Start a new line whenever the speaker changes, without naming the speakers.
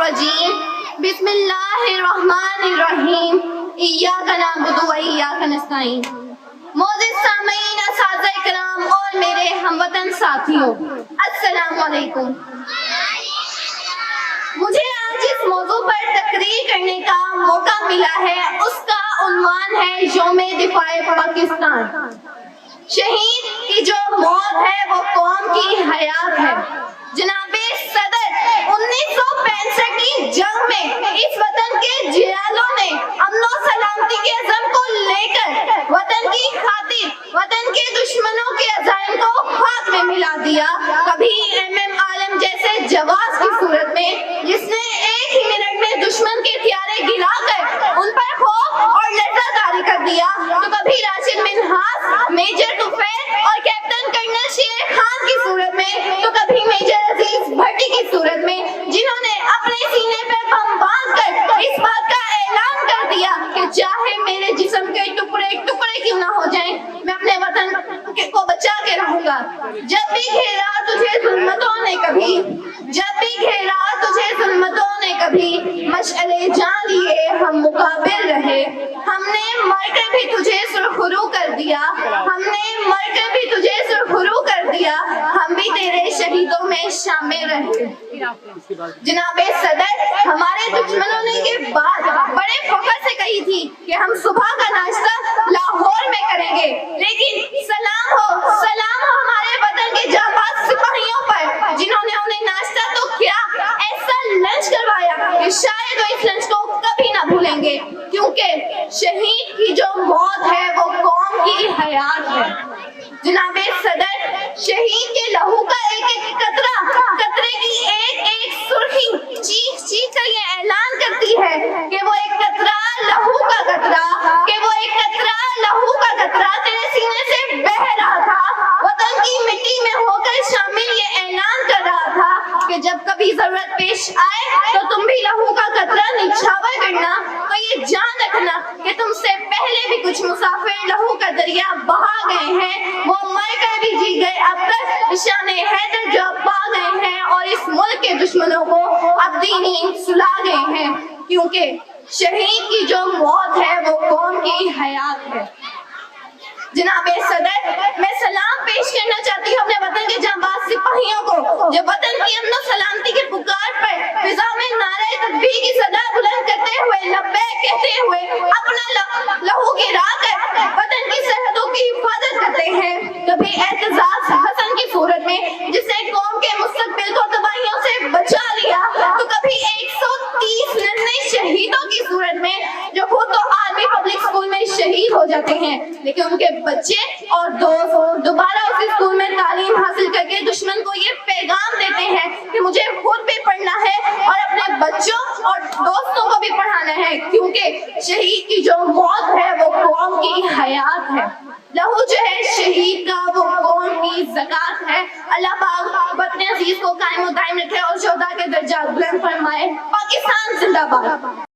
الرجیم بسم اللہ الرحمن الرحیم ایاک نعبد و ایاک نستعین۔ معزز سامعین، اساتذہ کرام اور میرے ہموطن ساتھیوں، السلام علیکم۔ مجھے آج اس موضوع پر تقریر کرنے کا موقع ملا ہے، اس کا عنوان ہے یوم دفاع پاکستان۔ شہید کی جو موت ہے وہ قوم کی حیات ہے۔ جناب صدر 1965 کی جنگ میں اس وطن کے جنرلوں نے امن و سلامتی کے عزم کو لے کر وطن کی خاطر وطن کے دشمنوں کے عزائم کو خاک میں ملا دیا۔ کبھی عالم جیسے جواز کی صورت میں جس نے ایک ہی منٹ میں دشمن کے ہتھیاریں گرا کر ان پر خوف اور لرزہ طاری کر دیا، تو کبھی راشد منہاس، میجر طفیل اور کیپٹن کرنل شیر خان کی صورت میں، تو کبھی میجر عزیز بھٹی کی صورت میں، جنہوں نے اپنے سینے پر بم باندھ کر اس بات کا اعلان کر دیا کہ چاہے میرے جسم کے ٹکڑے ٹکڑے کیوں نہ ہو جائیں، میں اپنے وطن کو بچا کے رہوں گا۔ جب بھی گھیرا تجھے ظلمتوں نے کبھی، جب بھی گھیرا تجھے ظلمتوں نے کبھی، مشعلے جان لیے ہم مقابل رہے۔ ہم نے مر کر بھی تجھے سرخرو کر دیا، ہم نے مر کر بھی تجھے سرخرو کر دیا، ہم بھی تیرے شہیدوں میں شامل رہے۔ جناب صدر، ہمارے دشمنوں نے یہ بات بڑے فخر سے کہی تھی کہ ہم صبح کا ناشتہ لاہور میں کریں گے، لیکن سلام ہو ہمارے وطن کے جانباز سپاہیوں پر، جنہوں نے انہیں ناشتہ تو کیا، ایسا لنچ کروایا کہ شاید وہ اس لنچ کو کبھی نہ بھولیں گے، کیونکہ شہید کی جو موت ہے وہ قوم کی حیات ہے۔ جناب صدر، شہید کے لہو کا ایک ایک قطرے کی ایک ایک سرخی چیخ چیخ کر یہ اعلان کرتی ہے کہ وہ ایک قطرہ لہو کا قطرہ، کہ وہ ایک قطرہ لہو کا قطرہ تیرے سینے سے بہہ رہا تھا، وطن کی مٹی میں ہو کر شامل یہ اعلان کر رہا تھا کہ جب کبھی ضرورت پیش آئے تو تم بھی لہو کا قطرہ نچھاور کرنا، تو یہ جان رکھنا کہ تم سے پہلے بھی کچھ مسافر لہو کا دریا بہا گئے ہیں، وہ مر کر بھی جی گئے، اب تک نشان حیدر جو پا گئے ہیں اور اس ملک کے دشمنوں کو ابدی نیند سلا گئے ہیں، کیونکہ شہید کی جو موت ہے وہ قوم کی حیات ہے۔ جناب صدر، میں سلام پیش کرنا چاہتی ہوں اپنے وطن کے جانباز سپاہیوں کو، جو وطن کی امن و سلامتی کی پکار پر فضا میں نعرہ تکبیر کی صدا بلند کرتے ہوئے، لبیک کہتے ہوئے اپنا لہو گرا کر وطن کی سرحدوں کی حفاظت کرتے ہیں۔ کبھی اعتزاز حسن کی صورت میں، جس نے قوم کے مستقبل کو تباہیوں سے بچا لیا، تو کبھی 130 ننھے شہیدوں کی صورت میں، جو خود تو آرمی پبلک اسکول میں شہید ہو جاتے ہیں، لیکن ان کے بچے اور دوست دوبارہ اس اسکول میں تعلیم حاصل کر کے دشمن کو یہ پیغام دیتے ہیں کہ مجھے خود بھی پڑھنا ہے اور اپنے بچوں اور دوستوں کو بھی پڑھانا ہے، کیونکہ شہید کی جو موت ہے وہ قوم کی حیات ہے۔ لہو جو ہے شہید کا وہ قوم کی زکات ہے۔ اللہ پاک وطن عزیز کو قائم و دائم رکھے اور شہداء کے درجات بلند فرمائے۔ پاکستان زندہ باد۔